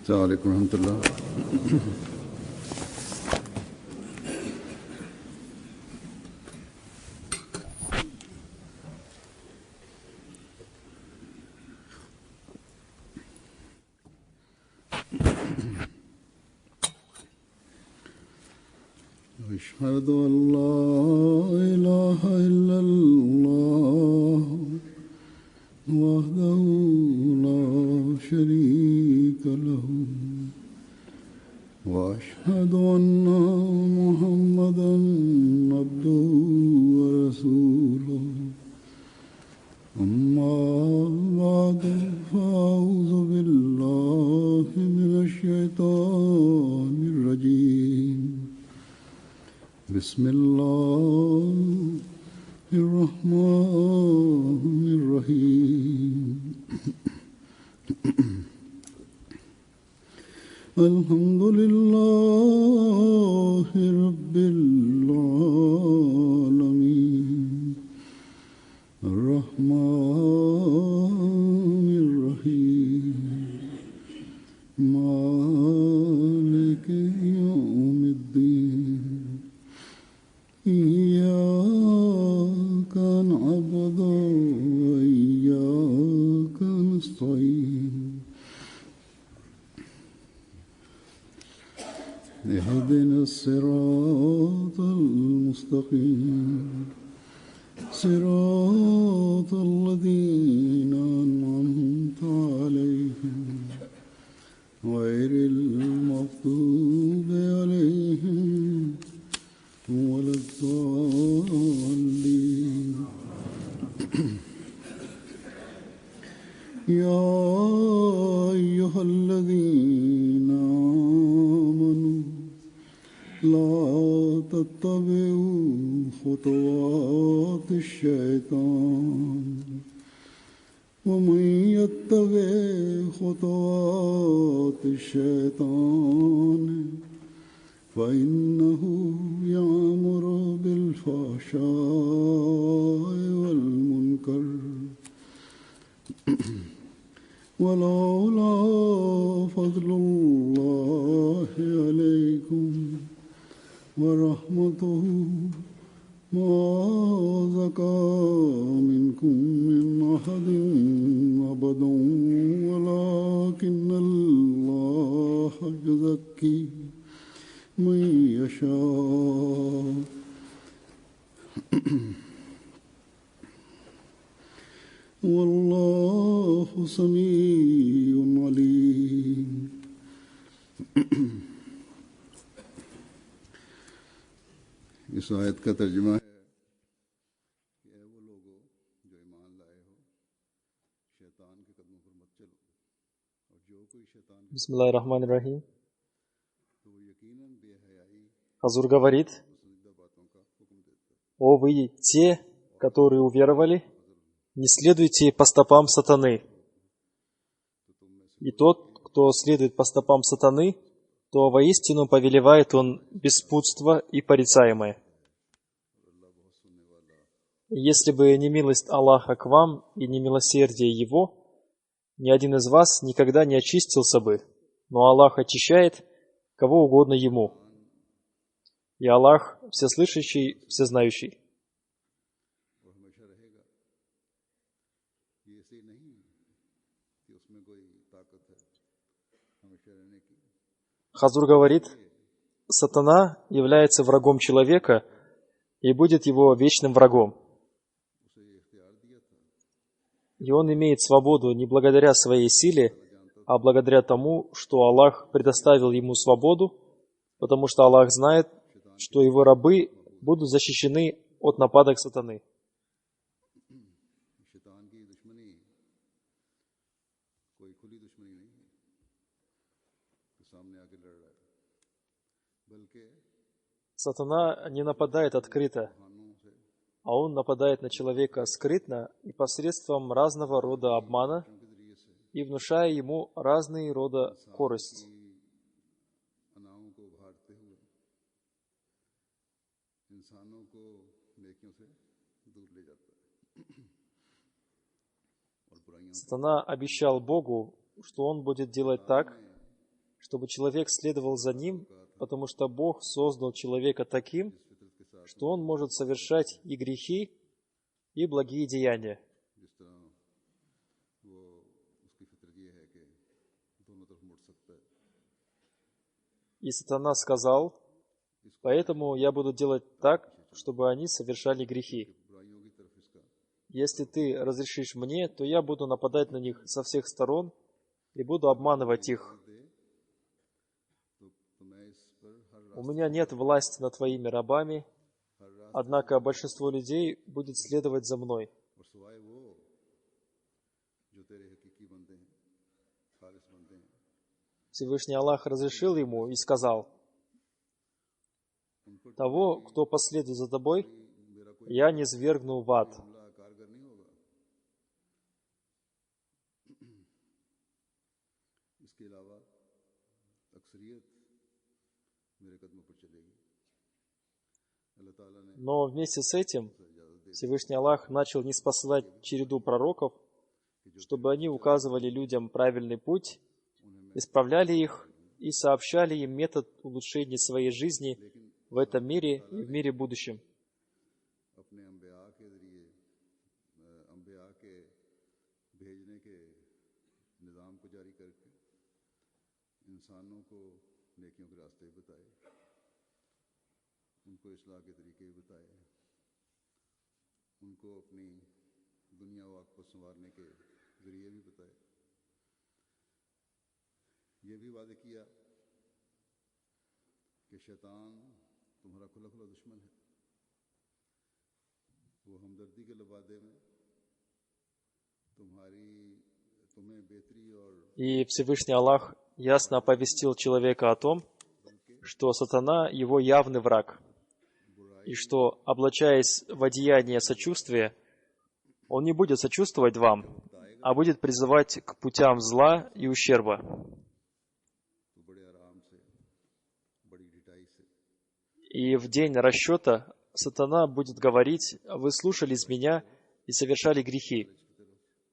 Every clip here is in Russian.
السلام عليكم ورحمة الله. أشهد أن لا إله إلا الله وحده لا شريك له وأشهد أن محمدا عبده ورسوله أما بعد فأعوذ بالله من الشيطان الرجيم بسم الله الرحمن الرحيم الحمد لله رب العالمين الرحمن الرحيم مالك يوم الدين إياك نعبد وإياك نستعين اهدنا الصراط المستقيم صراط الذين أنعمت عليهم غير المغضوب عليهم ولا الضالين يا أيها الذين آمنوا لا تتبعوا خطوات الشيطان ومن يتبع خطوات الشيطان فإنه يأمر بالفحشاء والمنكر ولولا فضل الله عليكم ورحمته ما زكى منكم من أحد أبدا ولكن الله يزكي من يشاء والله سميع عليم. इस आयत का तर्जुमा है कि ऐ वो लोगों जो ईमान लाए हो शैतान के कदमों पर मत चलो और जो कोई शैतान Бисмиллахир-рахманир-рахим. तो वो यकीनन बेहयाई Хазур говорит: पसंदीदा बातों का हुक्म देता है. «О вы, те, которые уверовали, не следуйте по стопам сатаны. И тот, кто следует по стопам сатаны, то воистину повелевает он беспутство и порицаемое. Если бы не милость Аллаха к вам и не милосердие Его, ни один из вас никогда не очистился бы, но Аллах очищает кого угодно Ему. И Аллах всеслышащий, всезнающий». और हमेशा रहेगा. ये ऐसे ही नहीं कि उसमें कोई ताकत है हमेशा रहने की. Хазур говорит: сатана является врагом человека и будет его вечным врагом. उसे ये इख्तियार दिया था И он имеет свободу не благодаря своей силе, а благодаря тому, что Аллах предоставил ему свободу, потому что Аллах знает, что его рабы будут защищены от нападок сатаны. शैतान की दुश्मनी कोई खुली दुश्मनी नहीं है कि सामने आके लड़ रहा है बल्कि Сатана не нападает открыто, बहानों से а он нападает на человека скрытно и посредством разного рода обмана के जरिए से и внушая ему разные рода корость. अनाओं को उभारते हुए इंसानों को नेकियों से दूर ले जाता है और बुराइयों Сатана обещал Богу, что он будет делать так, чтобы человек следовал за ним, потому что Бог создал человека таким, что он может совершать и грехи, и благие деяния. जिस तरह वो उसकी फितरत ये है कि दोनों तरफ मुड़ सकता है। И сатана сказал: поэтому я буду делать так, чтобы они совершали грехи. बुराइयों की तरफ इसका Если ты разрешишь мне, то я буду нападать на них со всех сторон и буду обманывать их. दे तो मैं इस पर हर У меня нет власти над твоими рабами, однако большинство людей будет следовать за мной. और सिवाय वो जो तेरे हकीकी बंदे हैं, खालिस बंदे हैं, Всевышний Аллах разрешил ему и сказал: उन पर того, кто последует за тобой, मेरा कोई я не свергну в ад. हमला कारगर नहीं होगा। इसके अलावा अक्सरियत मेरे कदमों पर चलेगी। अल्लाह ताला ने Но вместе с этим Всевышний Аллах начал ниспослать череду пророков, чтобы они указывали людям правильный путь, исправляли их и сообщали им метод улучшения своей жизни в этом мире и в мире будущем. अपने अम्बिया के जरिए अम्बिया के भेजने के निज़ाम को जारी करके इंसानों को नेकियों के रास्ते भी बताए, उनको इस्लाह के तरीके भी बताए, उनको अपनी दुनिया वाक को संवारने के जरिए भी बताए। ये भी वादे किया कि शैतान तुम्हारा खुला खुला दुश्मन है, वो हमदर्दी के लबादे में तुम्हें बेहतरी और И Всевышний Аллах ясно оповестил человека о том, что сатана — его явный враг, и что, облачаясь в одеяние сочувствия, он не будет сочувствовать вам, а будет призывать к путям зла и ущерба. तो बड़े आराम से, बड़ी ढिठाई से И в день расчета сатана будет говорить: вы слушались меня и совершали грехи,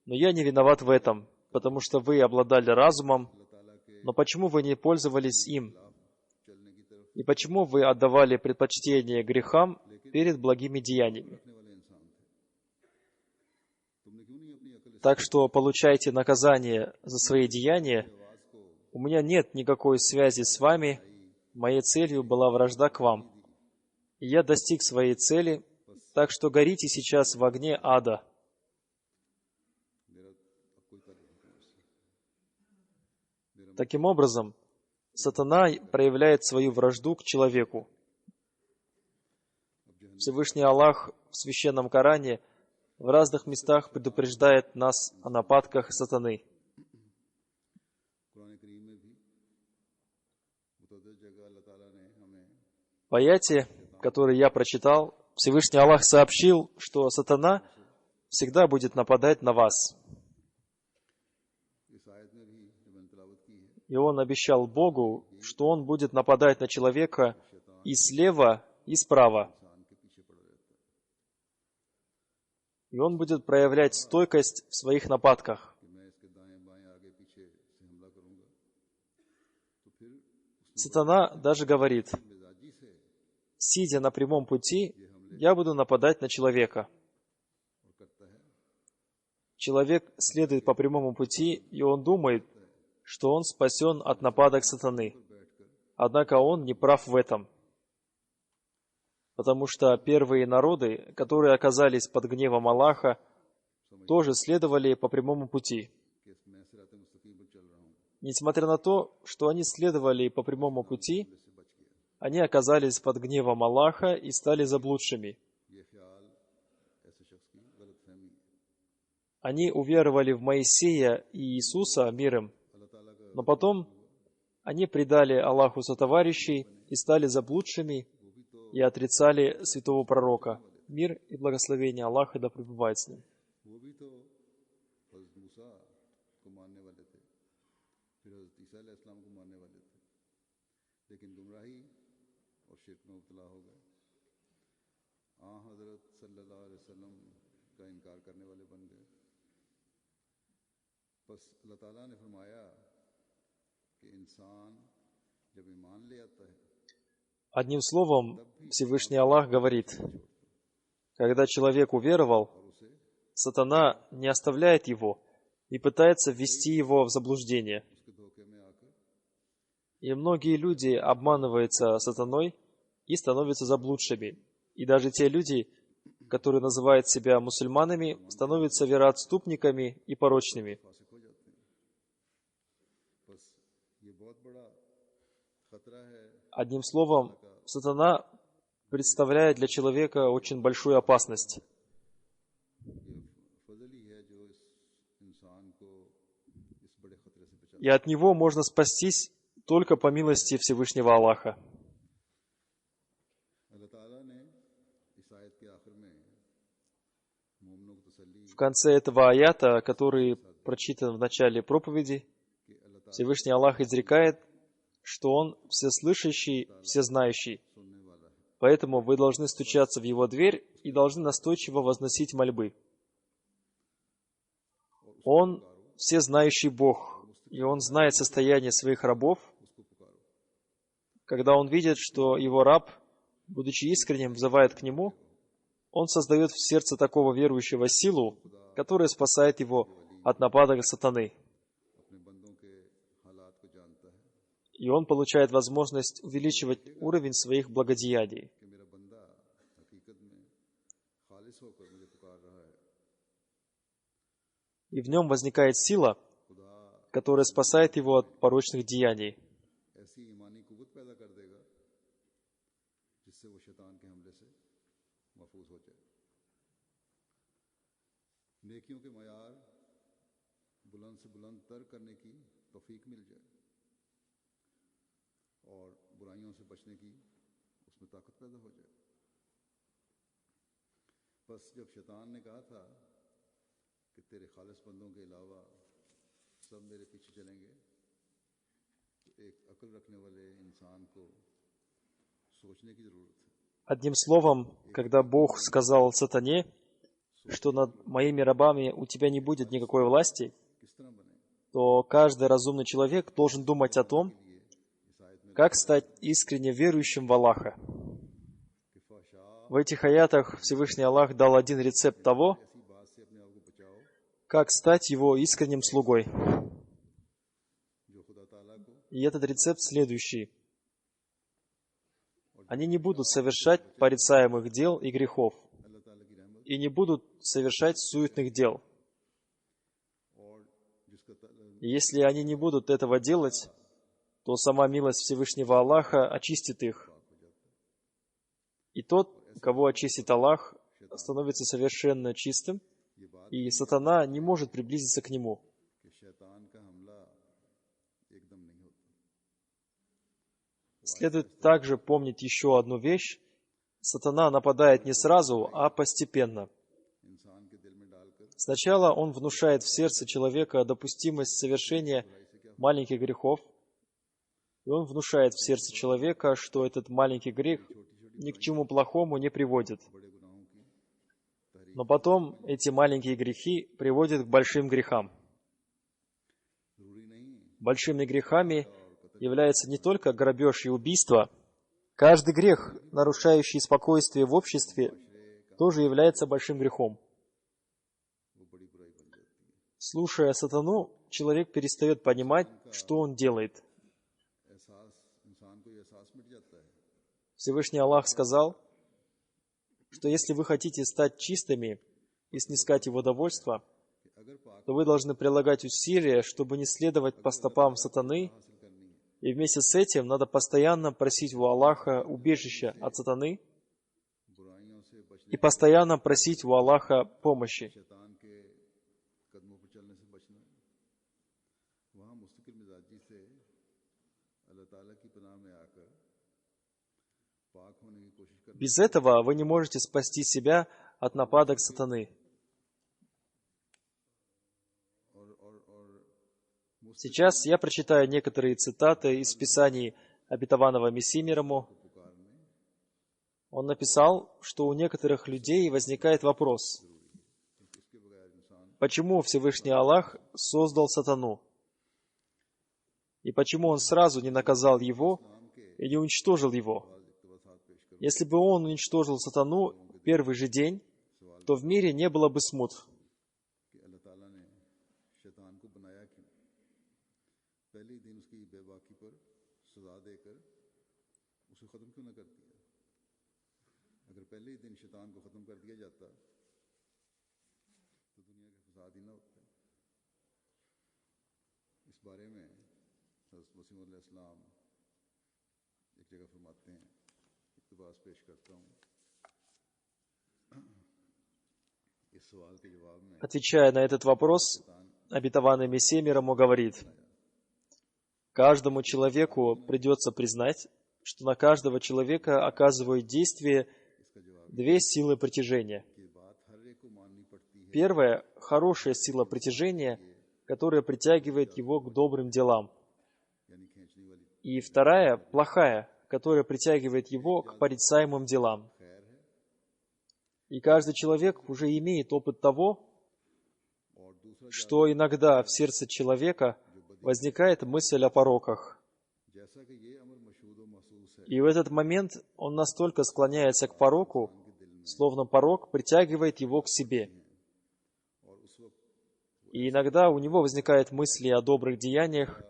но я не виноват в этом, потому что вы обладали разумом, но почему вы не пользовались им? चलने की तरफ И почему вы отдавали предпочтение грехам перед благими деяниями? रखने वाले इंसान थे। तुमने क्यों नहीं अपनी अकल Так что получайте наказание за свои деяния. आवाज को У меня нет никакой связи с вами. Моей целью была вражда к вам. И я достиг своей цели, так что горите сейчас в огне ада. मेरा अब कोई ताल्लुक नहीं उससे। Таким образом, сатана проявляет свою вражду к человеку. Всевышний Аллах в Священном Коране в разных местах предупреждает нас о нападках сатаны. कुरान करीम में भी मुतअद्दिद जगह अल्लाह ताला ने हमें В аяте, который я прочитал, Всевышний Аллах сообщил, что сатана всегда будет нападать на вас. इस आयत में भी जो मैंने तिलावत की है, И он обещал Богу, что он будет нападать на человека и слева, и справа. इंसान के पीछे पड़ा रहता है И он будет проявлять стойкость в своих нападках. कि मैं इसके दाएं बाएं आगे पीछे से हमला करूंगा, तो फिर Сатана даже говорит: मिजाजी से сидя на прямом пути, я буду нападать на человека. और करता है Человек следует по прямому пути, и он думает, что он спасен от нападок сатаны. Однако он не прав в этом. Потому что первые народы, которые оказались под гневом Аллаха, тоже следовали по прямому пути. कि मैं सिरात मुस्तकीम पर चल रहा हूँ, Несмотря на то, что они следовали по прямому пути, से बच गया। они оказались под гневом Аллаха и стали заблудшими. ये ख्याल ऐसे शख्स की गलतफहमी है। Они уверовали в Моисея и Иисуса, мир им, अल्लाह ताला का но потом они предали Аллаху сотоварищей и стали заблудшими и отрицали святого пророка. Мир и благословение Аллаха да пребывает с ним. वो भी तो हज़रत मूसा को मानने वाले थे, फिर हज़रत ईसा अलैहिस्सलाम को मानने वाले थे, लेकिन गुमराही और शिर्क में मुब्तला हो गए। हज़रत सल्लल्लाहु अलैहि वसल्लम का इनकार करने वाले बन गए। बस अल्लाह ताला ने फरमाया कि इन Одним словом, Всевышний Аллах говорит, когда человек уверовал, сатана не оставляет его и пытается ввести его в заблуждение. И многие люди обманываются сатаной и становятся заблудшими. И даже те люди, которые называют себя мусульманами, становятся вероотступниками и порочными. Одним словом, сатана представляет для человека очень большую опасность. И от него можно спастись только по милости Всевышнего Аллаха. В конце этого аята, который прочитан в начале проповеди, Всевышний Аллах изрекает, что Он всеслышащий, всезнающий. Поэтому вы должны стучаться в Его дверь и должны настойчиво возносить мольбы. Он всезнающий Бог, и Он знает состояние своих рабов. Когда Он видит, что Его раб, будучи искренним, взывает к Нему, Он создает в сердце такого верующего силу, которая спасает его от нападок сатаны. И он получает возможность увеличивать уровень своих благодеяний. И в нем возникает сила, которая спасает его от порочных деяний. Одним словом, когда Бог сказал сатане, что над моими рабами у тебя не будет никакой власти, то каждый разумный человек должен думать о том, как стать искренне верующим в Аллаха. В этих аятах Всевышний Аллах дал один рецепт того, как стать Его искренним слугой. И этот рецепт следующий. Они не будут совершать порицаемых дел и грехов, и не будут совершать суетных дел. И если они не будут этого делать, то сама милость Всевышнего Аллаха очистит их. И тот, кого очистит Аллах, становится совершенно чистым, и сатана не может приблизиться к нему. Следует также помнить еще одну вещь. Сатана нападает не сразу, а постепенно. Сначала он внушает в сердце человека допустимость совершения маленьких грехов, и он внушает в сердце человека, что этот маленький грех ни к чему плохому не приводит. Но потом эти маленькие грехи приводят к большим грехам. Большими грехами является не только грабеж и убийство. Каждый грех, нарушающий спокойствие в обществе, тоже является большим грехом. Слушая сатану, человек перестает понимать, что он делает. Всевышний Аллах сказал, что если вы хотите стать чистыми и снискать Его довольство, то вы должны прилагать усилия, чтобы не следовать по стопам сатаны, и вместе с этим надо постоянно просить у Аллаха убежища от сатаны и постоянно просить у Аллаха помощи. Без этого вы не можете спасти себя от нападок сатаны. Сейчас я прочитаю некоторые цитаты из Писаний обетованного Мессии мир ему. Он написал, что у некоторых людей возникает вопрос, почему Всевышний Аллах создал сатану? И почему он сразу не наказал его и не уничтожил его? Если бы он уничтожил сатану в первый же день, то в мире не было бы смут. Отвечая на этот вопрос, обетованный Мессия мир ему говорит: каждому человеку придется признать, что на каждого человека оказывают действие две силы притяжения. Первая — хорошая сила притяжения, которая притягивает его к добрым делам. И вторая — плохая, которая притягивает его к порицаемым делам. И каждый человек уже имеет опыт того, что иногда в сердце человека возникает мысль о пороках. И в этот момент он настолько склоняется к пороку, словно порок притягивает его к себе. И иногда у него возникают мысли о добрых деяниях,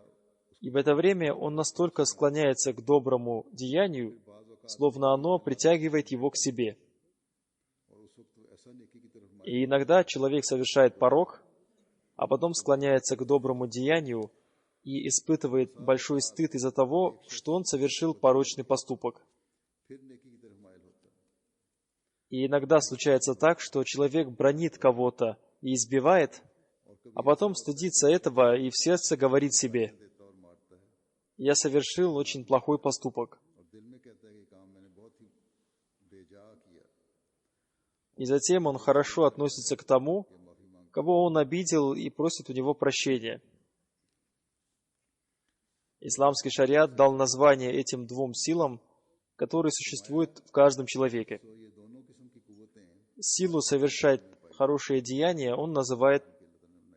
и в это время он настолько склоняется к доброму деянию, словно оно притягивает его к себе. И иногда человек совершает порок, а потом склоняется к доброму деянию и испытывает большой стыд из-за того, что он совершил порочный поступок. И иногда случается так, что человек бранит кого-то и избивает, а потом стыдится этого и в сердце говорит себе: «Я совершил очень плохой поступок». И затем он хорошо относится к тому, кого он обидел, и просит у него прощения. Исламский шариат дал название этим двум силам, которые существуют в каждом человеке. Силу совершать хорошее деяние он называет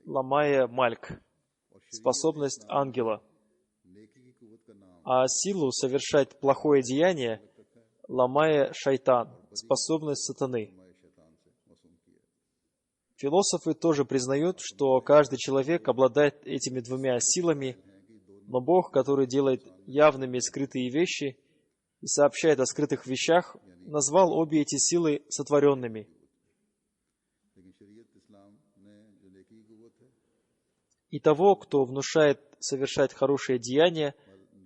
ламая мальк, способность ангела. А силу совершать плохое деяние ламая шайтан, способность сатаны. Философы тоже признают, что каждый человек обладает этими двумя силами, но Бог, который делает явными скрытые вещи и сообщает о скрытых вещах, назвал обе эти силы сотворенными. И того, кто внушает совершать хорошее деяние,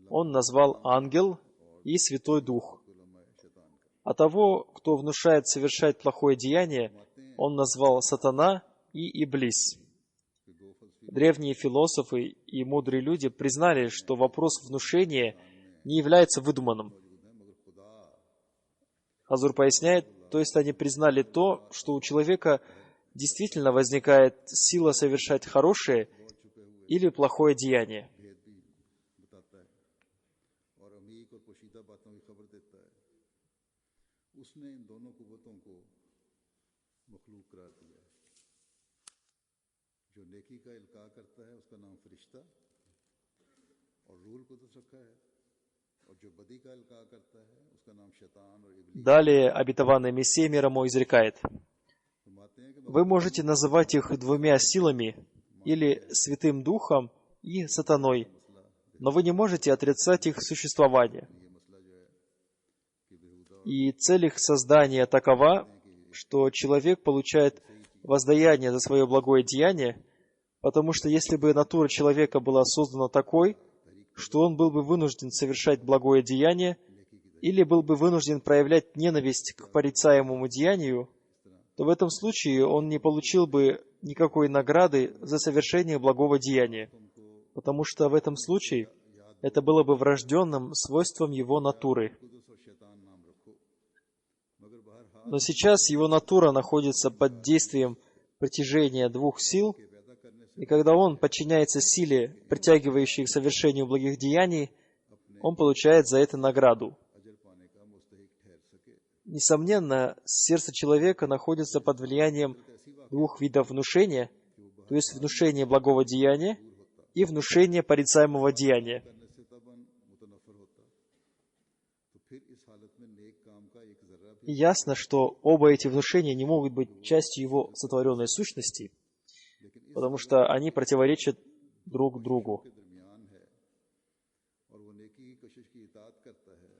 он назвал ангел и Святой Дух. А того, кто внушает совершать плохое деяние, он назвал сатана и иблис. Древние философы и мудрые люди признали, что вопрос внушения не является выдуманным. Хазур поясняет, то есть они признали то, что у человека действительно возникает сила совершать хорошее или плохое деяние. Далее обетованный Мессия мир ему изрекает: вы можете называть их двумя силами или Святым Духом и сатаной, но вы не можете отрицать их существование. И цель их создания такова, что человек получает воздаяние за свое благое деяние, потому что если бы натура человека была создана такой, что он был бы вынужден совершать благое деяние или был бы вынужден проявлять ненависть к порицаемому деянию, то в этом случае он не получил бы никакой награды за совершение благого деяния, потому что в этом случае это было бы врожденным свойством его натуры. Но сейчас его натура находится под действием притяжения двух сил, и когда он подчиняется силе, притягивающей к совершению благих деяний, он получает за это награду. Несомненно, сердце человека находится под влиянием двух видов внушения, то есть внушение благого деяния и внушение порицаемого деяния. करने से तबन मुतनफर होता तो फिर इस हालत में नेक काम का एक जर्रा भी И ясно, что оба эти внушения не могут быть частью его сотворенной сущности, लेकिन इस потому что они противоречат друг другу. के दरमियान है और वो नेकी की कोशिश की इताअत करता है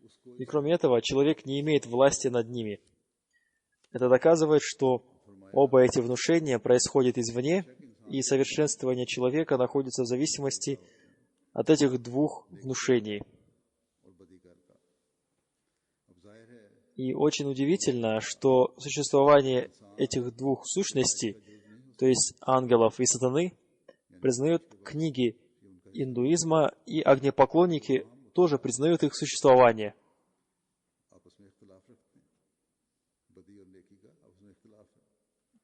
उसको И кроме этого, человек не имеет власти над ними. Это доказывает, что оба эти внушения происходят извне, и совершенствование человека находится в зависимости от этих двух внушений. और बदीकार का अब जाहिर है И очень удивительно, что существование этих двух сущностей, то есть ангелов и сатаны, признают книги индуизма, и огнепоклонники тоже признают их существование. आपस में इख्तिलाफ रखते हैं बदी और नेकी का आपस में इख्तिलाफ है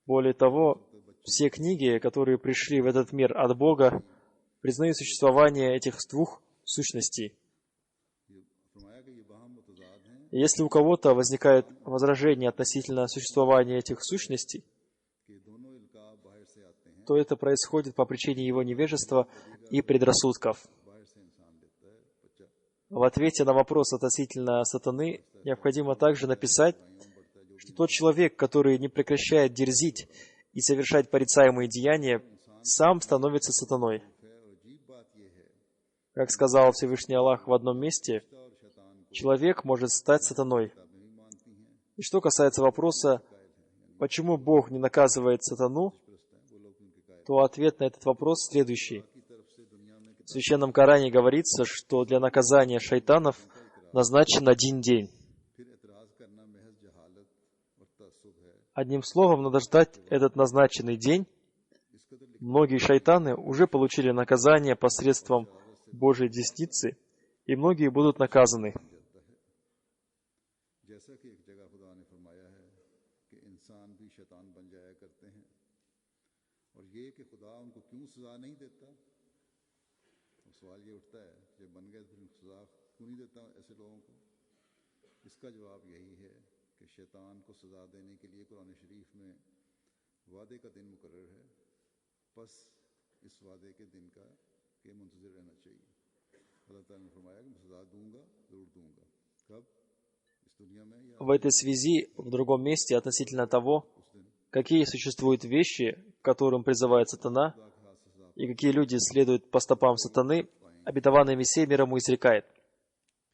Более того, все книги, которые пришли в этот мир от Бога, признают существование этих двух сущностей. ये फरमाया कि ये बाहम मुतजाद हैं И если у кого-то возникает возражение относительно существования этих сущностей, कि दोनों इल्का बाहर से आते हैं то это происходит по причине его невежества и предрассудков. बाहर से इंसान लेता है बच्चा В ответе на вопрос относительно сатаны необходимо также написать, что тот человек, который не прекращает дерзить и совершать порицаемые деяния, сам становится сатаной. है और अजीब बात यह है Как сказал Всевышний Аллах в одном месте, और शैतान को человек может стать сатаной. किताबें भी मानती हैं И что касается вопроса, почему Бог не наказывает сатану, वो लोग उनके कायल то ответ на этот вопрос следующий. की तरफ से दुनिया में В Священном Коране говорится, что для наказания шайтанов назначен один день. फिर एतराज करना महज जहालत और तअस्सुब है Одним словом, надо ждать этот назначенный день. इस कदर Многие шайтаны уже получили наказание посредством Божьей десницы, и многие будут наказаны. जैसा कि एक जगह खुदा ने फरमाया है कि इंसान भी शैतान बन जाया करते हैं और ये कि खुदा उनको क्यों सजा नहीं देता तो सवाल ये उठता है जब बन गए तो फिर सजा क्यों नहीं देता ऐसे लोगों को इसका जवाब यही है कि शैतान को सजा देने के लिए कुरान शरीफ में वादे का दिन मुकर्रर है बस इस वादे के दिन का के मुंतज़िर रहना चाहिए अल्लाह ताला ने फरमाया कि मैं सजा दूंगा ज़रूर दूंगा कब इस दुनिया में या В этой связи, в другом месте, относительно того, какие существуют вещи, к которым призывает сатана, и какие люди следуют по стопам сатаны, обетованный Мессия мир ему изрекает.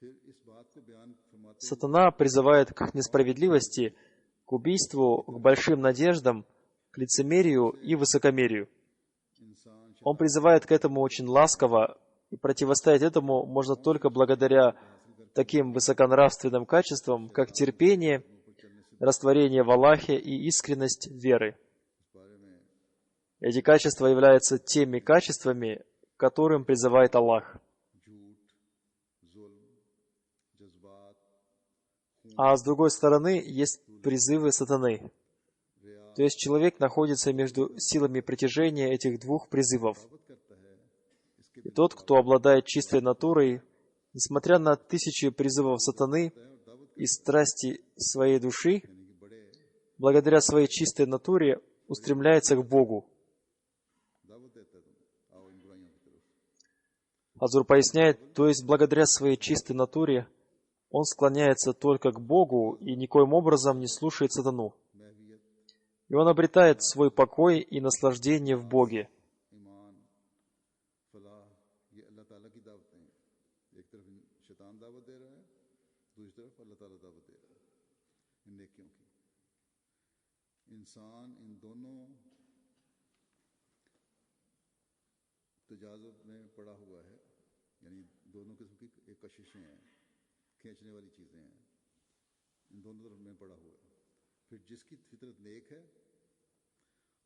फिर इस बात को बयान फरमाते Сатана призывает к несправедливости, к убийству, к большим надеждам, к лицемерию и высокомерию. इंसान Он призывает к этому очень ласково, и противостоять этому можно только благодаря таким высоконравственным качествам, как терпение, растворение в Аллахе и искренность веры. इस बारे में Эти качества являются теми качествами, к которым призывает Аллах. झूठ जुल्म जज्बात А с другой стороны, есть призывы сатаны. То есть человек находится между силами притяжения этих двух призывов. करता है इसके И тот, кто обладает чистой натурой, несмотря на тысячи призывов сатаны и страсти своей души, благодаря своей чистой натуре устремляется к Богу. दावत देता है तुम आओ इन बुराइयों की तरफ Азур поясняет, то есть благодаря своей чистой натуре он склоняется только к Богу и никоим образом не слушает сатану. महवियत И он обретает свой покой и наслаждение в Боге. ईमान फलाह ये अल्लाह ताला की दावतें हैं एक तरफ शैतान दावत दे रहा है दूसरी तरफ अल्लाह ताला दावत दे रहा है इन नेकियों की इंसान इन दोनों तजाजुब में पड़ा हुआ है यानी दोनों किस्म की एक कशिशें हैं खींचने वाली चीज़ें हैं इन दोनों तरफ में पड़ा हुआ है फिर जिसकी फितरत नेक है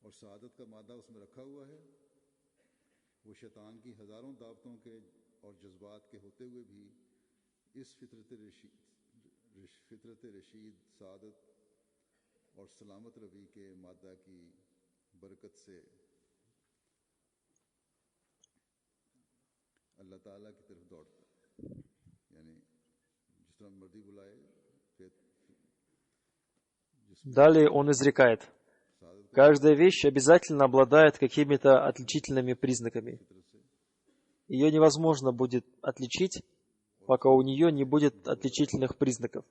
और सादत का मादा उसमें रखा हुआ है वो शैतान की हज़ारों दावतों के और जज्बात के होते हुए भी इस फितरत रशीद सादत और सलामत रवि के मादा की बरकत से अल्लाह ताला की तरफ दौड़ता है यानी जिस तरह मर्जी बुलाए फिर Далее он изрекает, सादत Каждая вещь обязательно обладает какими-то отличительными признаками. Ее невозможно будет отличить, пока у нее не будет отличительных признаков.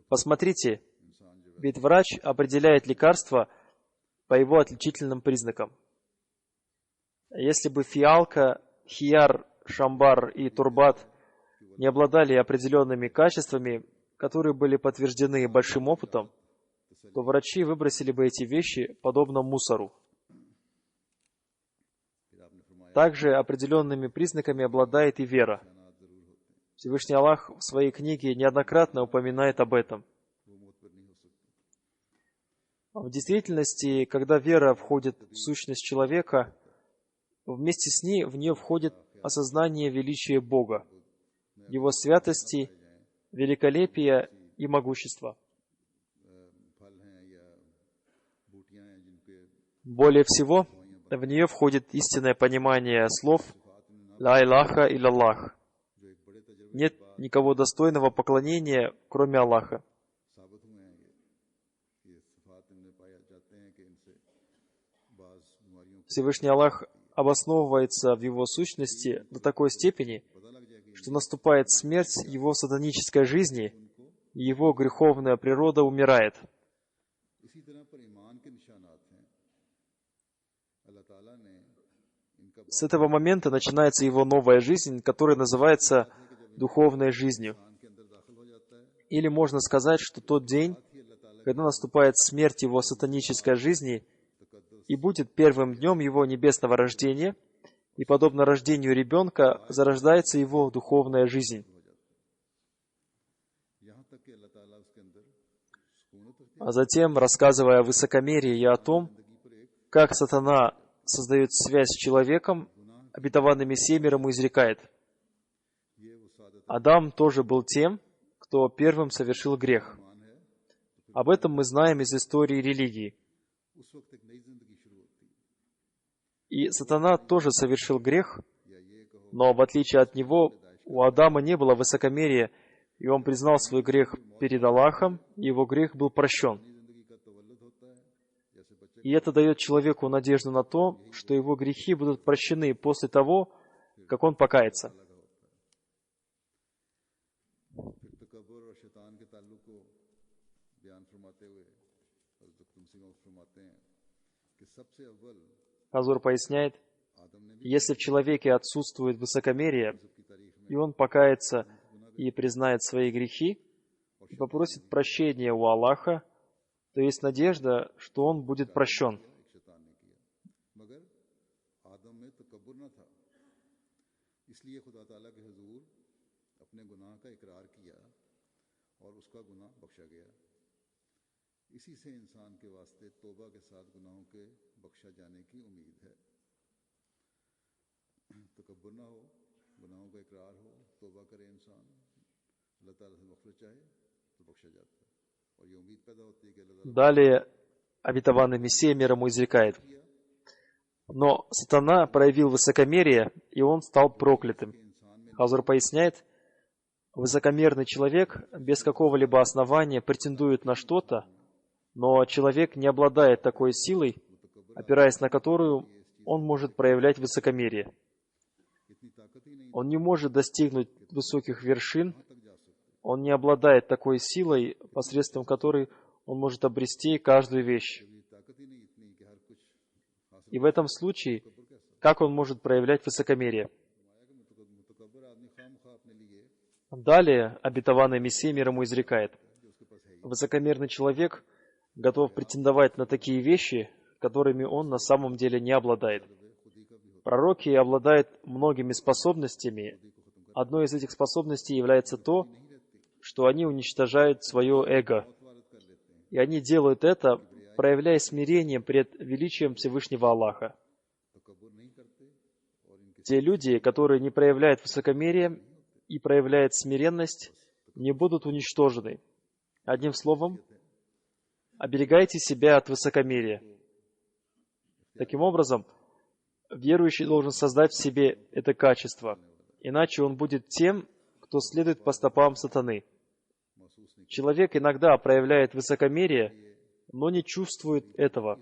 Посмотрите, ведь врач определяет лекарство по его отличительным признакам. Если бы фиалка, хияр, шамбар и турбат не обладали определенными качествами, которые были подтверждены большим опытом, то врачи выбросили бы эти вещи подобно мусору. Также определенными признаками обладает и вера. Всевышний Аллах в своей книге неоднократно упоминает об этом. В действительности, когда вера входит в сущность человека, вместе с ней в нее входит осознание величия Бога, Его святости, великолепия и могущества. Более всего, в нее входит истинное понимание слов «Ла илаха илляллах». Нет никого достойного поклонения, кроме Аллаха. Всевышний Аллах обосновывается в Его сущности до такой степени, что наступает смерть Его сатанической жизни, и Его греховная природа умирает. С этого момента начинается Его новая жизнь, которая называется духовной жизнью. Или можно сказать, что тот день, когда наступает смерть Его сатанической жизни, и будет первым днем Его небесного рождения, и, подобно рождению ребенка, зарождается Его духовная жизнь. А затем, рассказывая о высокомерии и о том, как сатана создает связь с человеком, обетованный Мессией мир ему изрекает: Адам тоже был тем, кто первым совершил грех. Об этом мы знаем из истории религии. И сатана тоже совершил грех, но в отличие от него, у Адама не было высокомерия, и он признал свой грех перед Аллахом, и его грех был прощен. И это дает человеку надежду на то, что его грехи будут прощены после того, как он покается. Хазур поясняет, если в человеке отсутствует высокомерие, и он покается и признает свои грехи, и попросит прощения у Аллаха, то есть надежда, что он будет прощен. Далее обетованный Мессия мир ему изрекает: но сатана проявил высокомерие, и он стал проклятым. Хазур поясняет, высокомерный человек без какого-либо основания претендует на что-то, но человек не обладает такой силой, опираясь на которую он может проявлять высокомерие. Он не может достигнуть высоких вершин, он не обладает такой силой, посредством которой он может обрести каждую вещь. И в этом случае, как он может проявлять высокомерие? Далее обетованный Мессия мир ему изрекает: высокомерный человек готов претендовать на такие вещи, которыми он на самом деле не обладает. Пророки обладают многими способностями. Одной из этих способностей является то, что они уничтожают свое эго. И они делают это, проявляя смирение пред величием Всевышнего Аллаха. Те люди, которые не проявляют высокомерие и проявляют смиренность, не будут уничтожены. Одним словом, оберегайте себя от высокомерия. Таким образом, верующий должен создать в себе это качество, иначе он будет тем, кто следует по стопам сатаны. Человек иногда проявляет высокомерие, но не чувствует этого.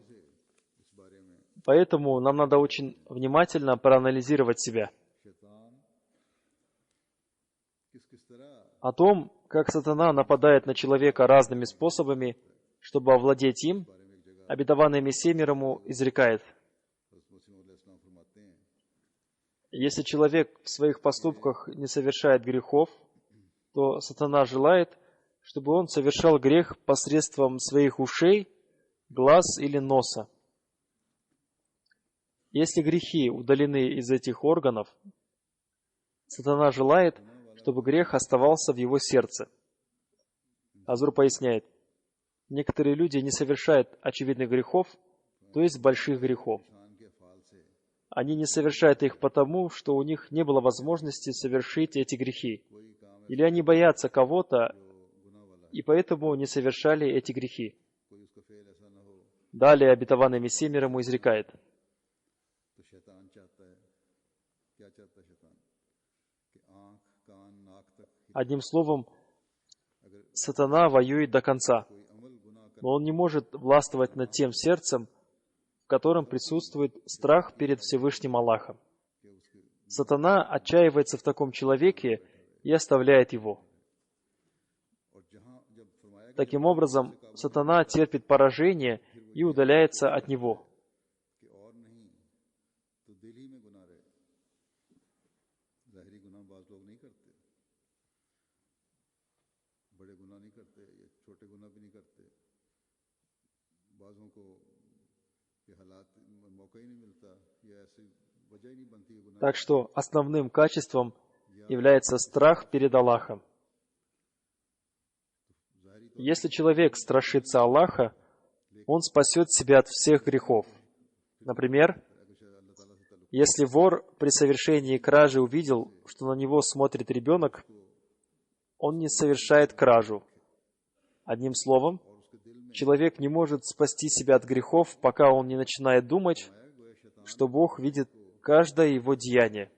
Поэтому нам надо очень внимательно проанализировать себя. О том, как сатана нападает на человека разными способами, чтобы овладеть им, обетованный Мессия мир ему изрекает: если человек в своих поступках не совершает грехов, то сатана желает, чтобы он совершал грех посредством своих ушей, глаз или носа. Если грехи удалены из этих органов, сатана желает, чтобы грех оставался в его сердце. Азур поясняет: некоторые люди не совершают очевидных грехов, то есть больших грехов. Они не совершают их потому, что у них не было возможности совершить эти грехи. Или они боятся кого-то, и поэтому не совершали эти грехи. Далее обетованный Мессия мир ему изрекает: одним словом, сатана воюет до конца, но он не может властвовать над тем сердцем, в котором присутствует страх перед Всевышним Аллахом. Сатана отчаивается в таком человеке и оставляет его. Таким образом, сатана терпит поражение и удаляется от него. Так что основным качеством является страх перед Аллахом. Если человек страшится Аллаха, он спасет себя от всех грехов. Например, если вор при совершении кражи увидел, что на него смотрит ребенок, он не совершает кражу. Одним словом, человек не может спасти себя от грехов, пока он не начинает думать, что Бог видит каждое его деяние.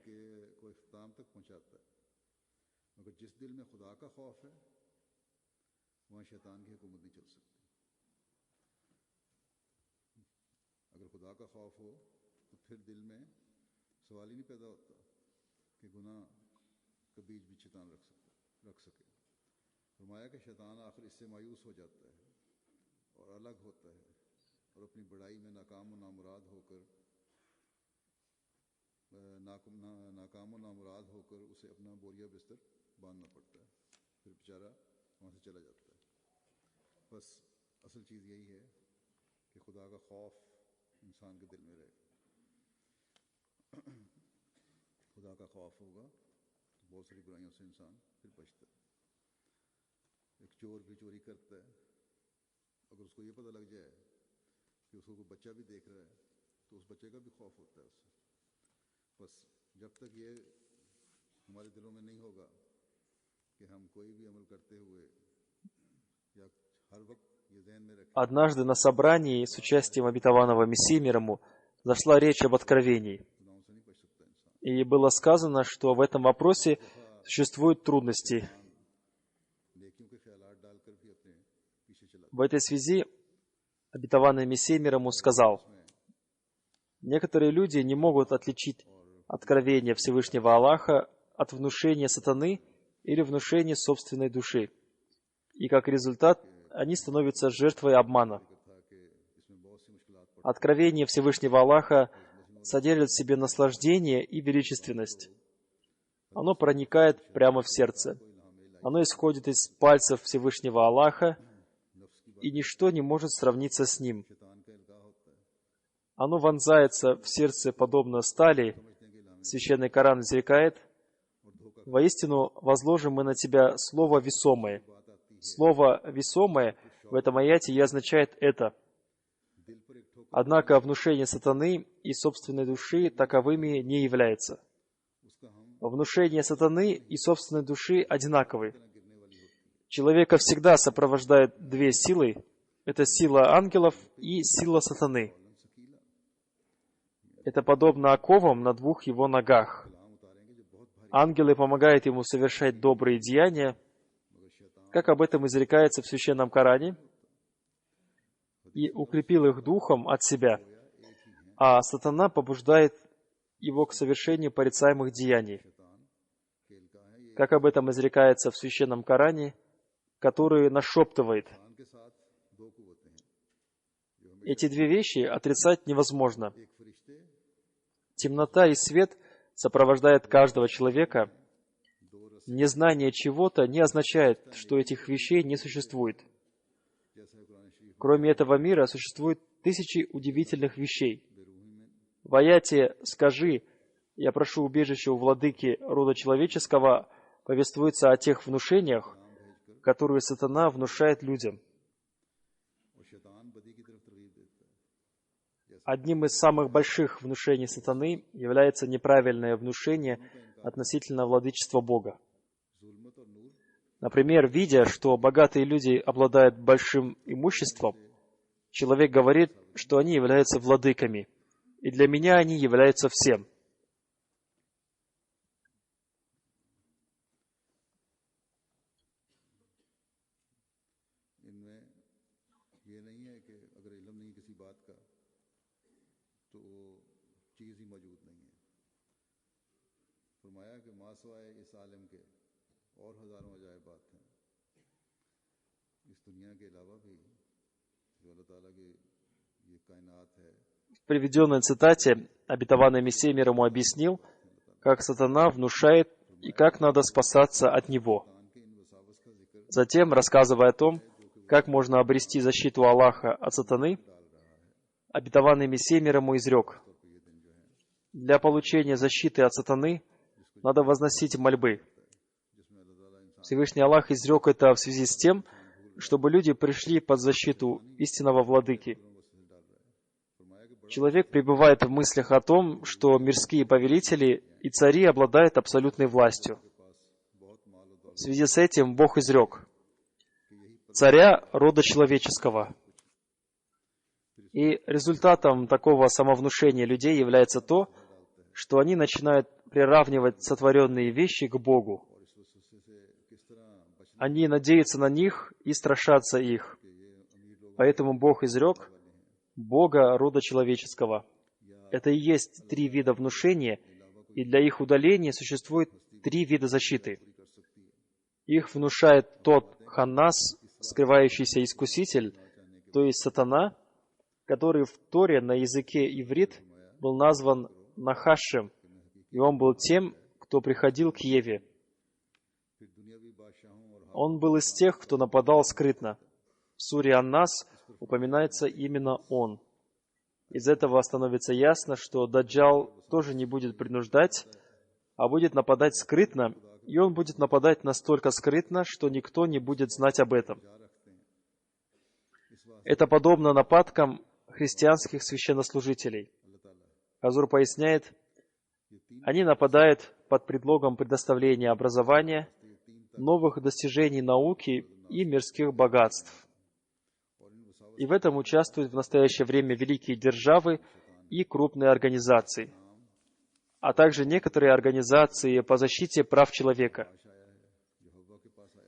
Однажды на собрании с участием обетованного Мессии мир ему зашла речь об откровении. И было сказано, что в этом вопросе существуют трудности. В этой связи обетованный Мессия мир ему сказал: некоторые люди не могут отличить откровение Всевышнего Аллаха от внушения сатаны или внушения собственной души. И как результат, они становятся жертвой обмана. Откровение Всевышнего Аллаха содержит в себе наслаждение и величественность. Оно проникает прямо в сердце. Оно исходит из пальцев Всевышнего Аллаха, и ничто не может сравниться с ним. Оно вонзается в сердце подобно стали. Священный Коран изрекает: «Воистину возложим мы на тебя слово весомое». Слово «весомое» в этом аяте и означает это. Однако внушение сатаны и собственной души таковыми не является. Внушение сатаны и собственной души одинаковы. Человека всегда сопровождают две силы. Это сила ангелов и сила сатаны. Это подобно оковам на двух его ногах. Ангелы помогают ему совершать добрые деяния, как об этом изрекается в Священном Коране. и укрепил их духом от себя, а сатана побуждает его к совершению порицаемых деяний, как об этом изрекается в Священном Коране, который нашептывает. Эти две вещи отрицать невозможно. Темнота и свет сопровождают каждого человека. Незнание чего-то не означает, что этих вещей не существует. Кроме этого мира существует тысячи удивительных вещей. В аяте «Скажи, я прошу убежища у владыки рода человеческого» повествуется о тех внушениях, которые сатана внушает людям. Одним из самых больших внушений сатаны является неправильное внушение относительно владычества Бога. Например, видя, что богатые люди обладают большим имуществом, человек говорит, что они являются владыками, и для меня они являются всем. В приведенной цитате обетованный Мессия мир ему объяснил, как сатана внушает и как надо спасаться от него. Затем, рассказывая о том, как можно обрести защиту Аллаха от сатаны, обетованный Мессия мир ему изрек: для получения защиты от сатаны надо возносить мольбы. Всевышний Аллах изрек это в связи с тем, чтобы люди пришли под защиту истинного владыки. Человек пребывает в мыслях о том, что мирские повелители и цари обладают абсолютной властью. В связи с этим Бог изрек: царя рода человеческого. И результатом такого самовнушения людей является то, что они начинают приравнивать сотворенные вещи к Богу. Они надеются на них и страшатся их. Поэтому Бог изрек Бога рода человеческого. Это и есть три вида внушения, и для их удаления существует три вида защиты. Их внушает тот ханнас, скрывающийся искуситель, то есть сатана, который в Торе на языке иврит был назван Нахашем, и он был тем, кто приходил к Еве. Он был из тех, кто нападал скрытно. В суре Ан-Нас упоминается именно он. Из этого становится ясно, что Даджал тоже не будет принуждать, а будет нападать скрытно, и он будет нападать настолько скрытно, что никто не будет знать об этом. Это подобно нападкам христианских священнослужителей. Хазур поясняет, они нападают под предлогом предоставления образования, новых достижений науки и мирских богатств. И в этом участвуют в настоящее время великие державы и крупные организации, а также некоторые организации по защите прав человека.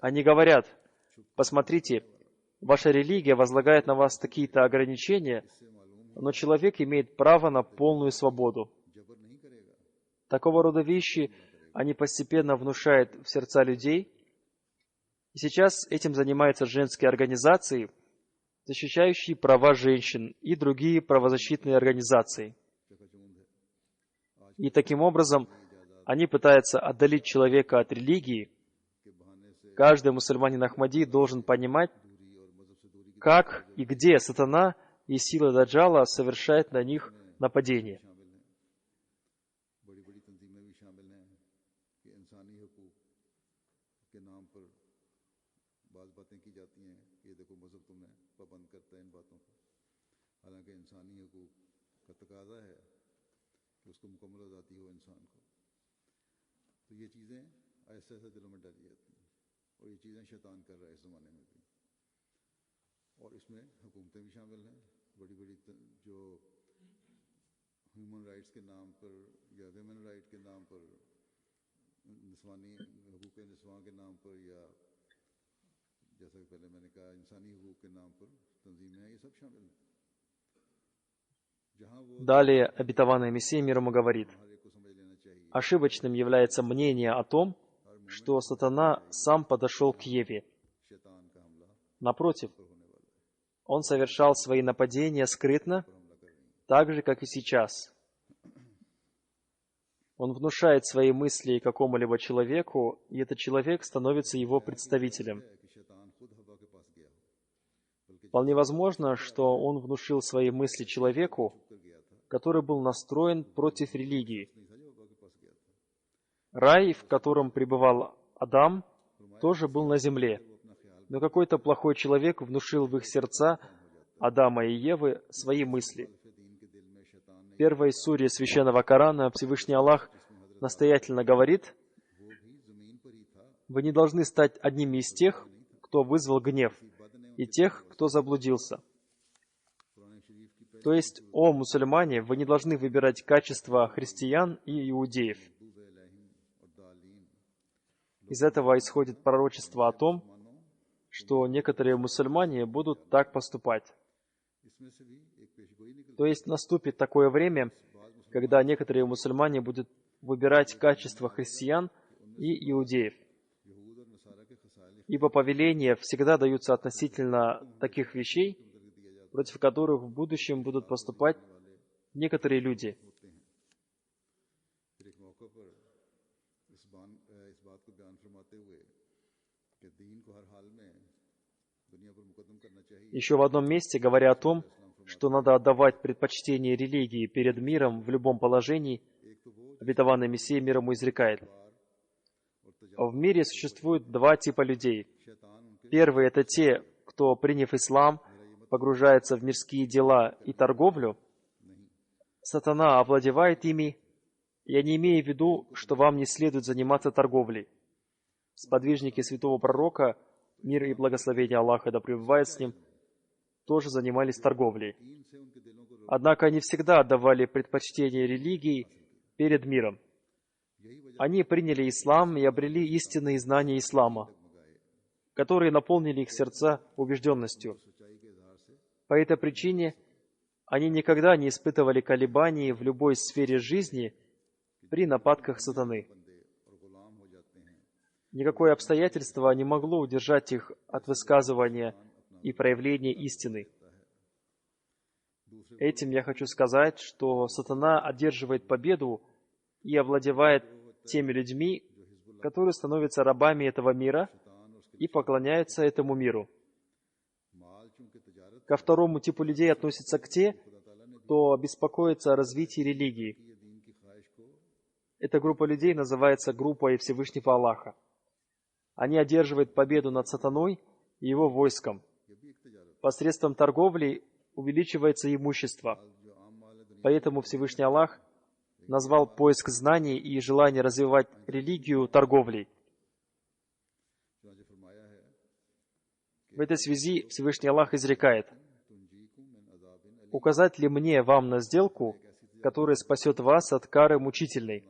Они говорят: посмотрите, ваша религия возлагает на вас такие-то ограничения, но человек имеет право на полную свободу. Такого рода вещи они постепенно внушают в сердца людей, и сейчас этим занимаются женские организации, защищающие права женщин, и другие правозащитные организации. И таким образом они пытаются отдалить человека от религии. Каждый мусульманин Ахмади должен понимать, как и где сатана и сила Даджала совершает на них нападение. और इसमें हुकूमतें भी शामिल हैं, बड़ी बड़ी जो ह्यूमन राइट्स के नाम पर या विमेन राइट के नाम पर, निस्वानी हकूक़ निस्वां के नाम पर, या जैसा कि पहले मैंने कहा इंसानी हकूक़ के नाम पर Далее обетованный Мессия мир ему говорит: ошибочным является мнение о том, что сатана сам подошел к Еве. Напротив, он совершал свои нападения скрытно, так же, как и сейчас. Он внушает свои мысли какому-либо человеку, и этот человек становится его представителем. Вполне возможно, что он внушил свои мысли человеку, который был настроен против религии. Рай, в котором пребывал Адам, тоже был на земле, но какой-то плохой человек внушил в их сердца Адама и Евы свои мысли. В первой суре Священного Корана Всевышний Аллах настоятельно говорит: «Вы не должны стать одними из тех, кто вызвал гнев, и тех, кто заблудился». То есть, о мусульмане, вы не должны выбирать качества христиан и иудеев. Из этого исходит пророчество о том, что некоторые мусульмане будут так поступать. То есть наступит такое время, когда некоторые мусульмане будут выбирать качества христиан и иудеев. Ибо повеления всегда даются относительно таких вещей, против которых в будущем будут поступать некоторые люди. Еще в одном месте, говоря о том, что надо отдавать предпочтение религии перед миром в любом положении, обетованный Мессия мир ему изрекает: в мире существует два типа людей. Первый — это те, кто, приняв ислам, погружается в мирские дела и торговлю. Сатана овладевает ими. Я не имею в виду, что вам не следует заниматься торговлей. Сподвижники святого пророка, мир и благословение Аллаха да пребывает с ним, тоже занимались торговлей. Однако они всегда отдавали предпочтение религии перед миром. Они приняли ислам и обрели истинные знания ислама, которые наполнили их сердца убежденностью. По этой причине они никогда не испытывали колебаний в любой сфере жизни при нападках сатаны. Никакое обстоятельство не могло удержать их от высказывания и проявления истины. Этим я хочу сказать, что сатана одерживает победу и овладевает теми людьми, которые становятся рабами этого мира и поклоняются этому миру. Ко второму типу людей относятся к те, кто беспокоится о развитии религии. Эта группа людей называется группой Всевышнего Аллаха. Они одерживают победу над сатаной и его войском. Посредством торговли увеличивается имущество. Поэтому Всевышний Аллах назвал поиск знаний и желание развивать религию торговлей. В этой связи Всевышний Аллах изрекает: «Указать ли мне вам на сделку, которая спасет вас от кары мучительной?»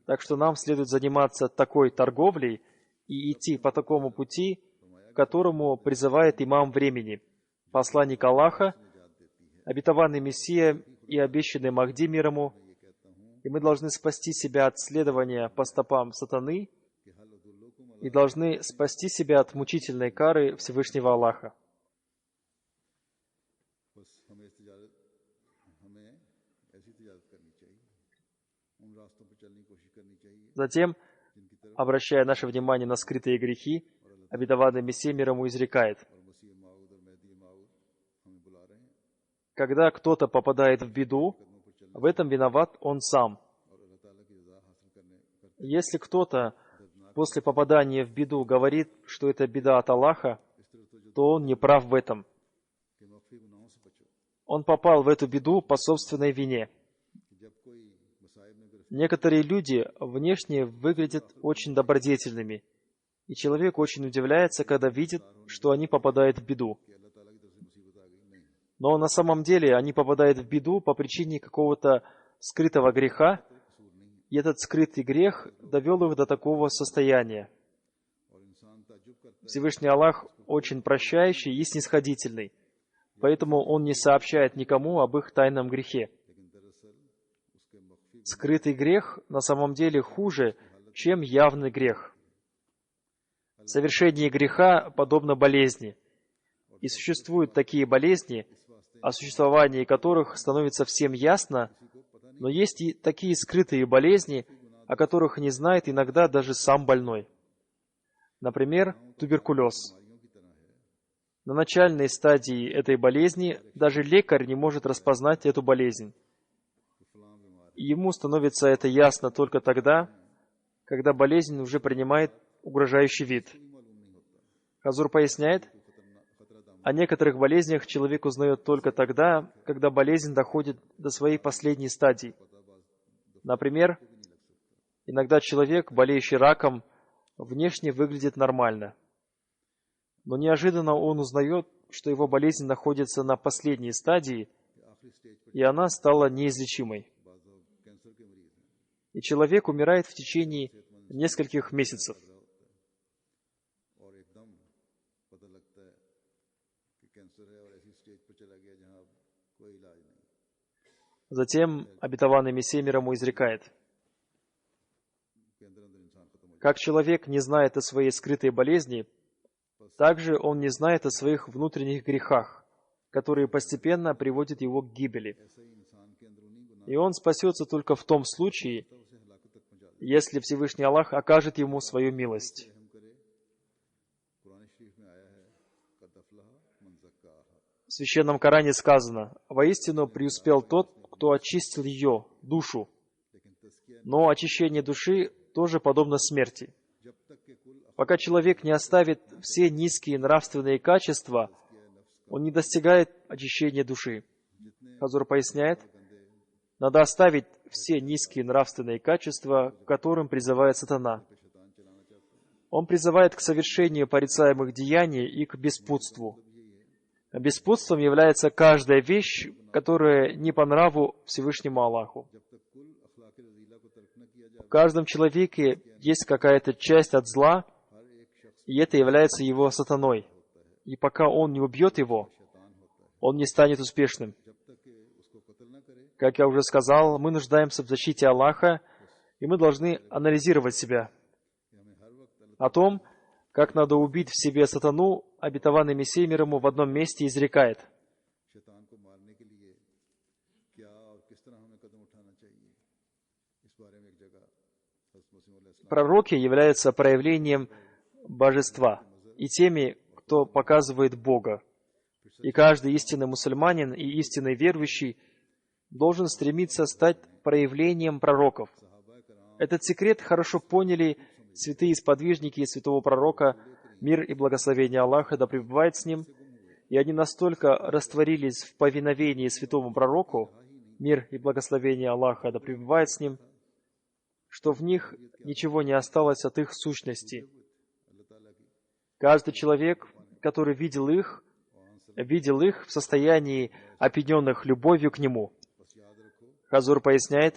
Так что нам следует заниматься такой торговлей и идти по такому пути, к которому призывает имам времени, посланник Аллаха, обетованный Мессия и обещанный Махди мир ему, и мы должны спасти себя от следования по стопам сатаны и должны спасти себя от мучительной кары Всевышнего Аллаха. Затем, обращая наше внимание на скрытые грехи, обетованный Мессия мир ему изрекает: когда кто-то попадает в беду, в этом виноват он сам. Если кто-то после попадания в беду говорит, что это беда от Аллаха, то он не прав в этом. Он попал в эту беду по собственной вине. Некоторые люди внешне выглядят очень добродетельными, и человек очень удивляется, когда видит, что они попадают в беду. Но на самом деле они попадают в беду по причине какого-то скрытого греха, и этот скрытый грех довел их до такого состояния. Всевышний Аллах очень прощающий и снисходительный, поэтому Он не сообщает никому об их тайном грехе. Скрытый грех на самом деле хуже, чем явный грех. Совершение греха подобно болезни. И существуют такие болезни, о существовании которых становится всем ясно, но есть и такие скрытые болезни, о которых не знает иногда даже сам больной. Например, туберкулез. На начальной стадии этой болезни даже лекарь не может распознать эту болезнь. И ему становится это ясно только тогда, когда болезнь уже принимает угрожающий вид. Хазур поясняет, о некоторых болезнях человек узнает только тогда, когда болезнь доходит до своей последней стадии. Например, иногда человек, болеющий раком, внешне выглядит нормально, но неожиданно он узнает, что его болезнь находится на последней стадии, и она стала неизлечимой. И человек умирает в течение нескольких месяцев. Затем обетованный Мессия мир ему изрекает: как человек не знает о своей скрытой болезни, так же он не знает о своих внутренних грехах, которые постепенно приводят его к гибели. И он спасется только в том случае, если Всевышний Аллах окажет ему свою милость. В Священном Коране сказано: «Воистину преуспел тот, кто очистил ее, душу». Но очищение души тоже подобно смерти. Пока человек не оставит все низкие нравственные качества, он не достигает очищения души. Хазур поясняет, надо оставить все низкие нравственные качества, к которым призывает сатана. Он призывает к совершению порицаемых деяний и к беспутству. Беспутством является каждая вещь, которая не по нраву Всевышнему Аллаху. В каждом человеке есть какая-то часть от зла, и это является его сатаной. И пока он не убьет его, он не станет успешным. Как я уже сказал, мы нуждаемся в защите Аллаха, и мы должны анализировать себя. О том, как надо убить в себе сатану, обетованный Мессия мир ему в одном месте изрекает: пророки являются проявлением божества и теми, кто показывает Бога. И каждый истинный мусульманин и истинный верующий должен стремиться стать проявлением пророков. Этот секрет хорошо поняли святые сподвижники святого пророка, мир и благословение Аллаха да пребывает с ним, и они настолько растворились в повиновении святому пророку, мир и благословение Аллаха да пребывает с ним, что в них ничего не осталось от их сущности. Каждый человек, который видел их в состоянии опьяненных любовью к нему. Хазур поясняет,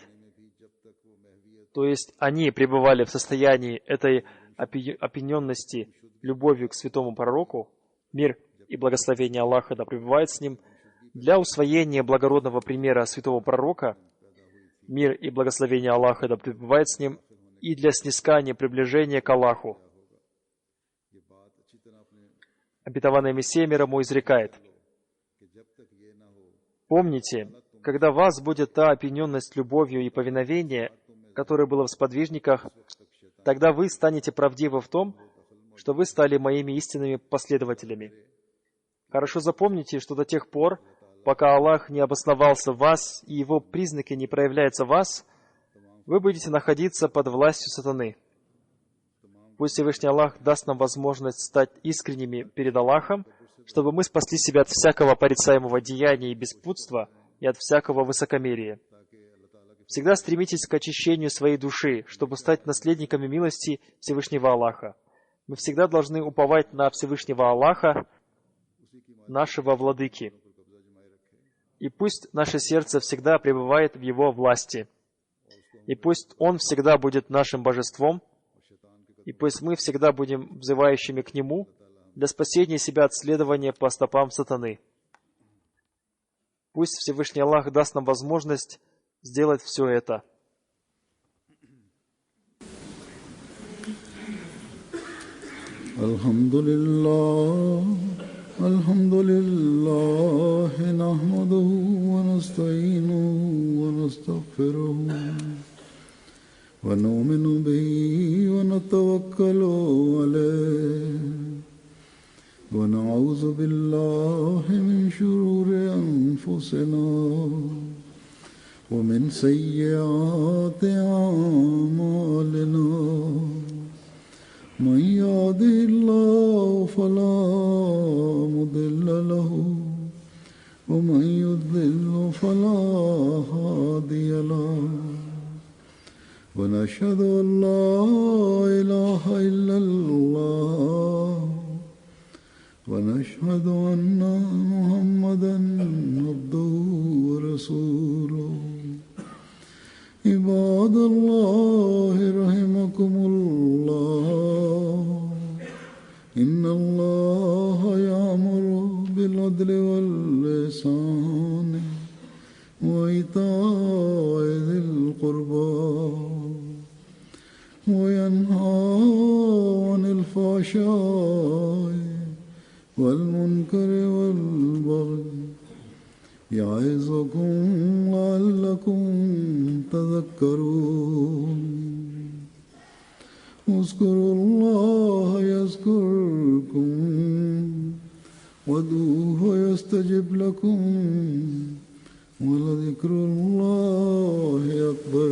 то есть они пребывали в состоянии этой опьяненности любовью к святому пророку, мир и благословение Аллаха да пребывает с ним, для усвоения благородного примера святого пророка, мир и благословение Аллаха да пребывает с ним, и для снискания приближения к Аллаху. Обетованный Мессия мир ему изрекает: помните, когда в вас будет та опьяненность любовью и повиновение, которое было в сподвижниках, тогда вы станете правдивы в том, что вы стали моими истинными последователями. Хорошо запомните, что до тех пор, пока Аллах не обосновался в вас и Его признаки не проявляются в вас, вы будете находиться под властью сатаны. Пусть Всевышний Аллах даст нам возможность стать искренними перед Аллахом, чтобы мы спасли себя от всякого порицаемого деяния и беспутства и от всякого высокомерия. Всегда стремитесь к очищению своей души, чтобы стать наследниками милости Всевышнего Аллаха. Мы всегда должны уповать на Всевышнего Аллаха, нашего Владыки. И пусть наше сердце всегда пребывает в Его власти. И пусть Он всегда будет нашим божеством, И пусть мы всегда будем взывающими к Нему для спасения себя от следования по стопам сатаны. Пусть Всевышний Аллах даст нам возможность сделать все это. الحمد لله نحمده ونستعينه ونستغفره ونؤمن به ونتوكل عليه ونعوذ بالله من شرور أنفسنا ومن سيئات أعمالنا من يهده الله فلا مضل له ومن يضلل فلا هادي له ونشهد أن لا إله إلا الله ونشهد أن محمدا عبده ورسوله عباد الله رحمكم الله إن الله يأمر بالعدل والإحسان وإيتاء ذي القربى وينهى عن الفحشاء والمنكر والبغي يعظكم لعلكم تذكرون اذكروا الله يذكركم وادعوه يستجب لكم ولذكر الله أكبر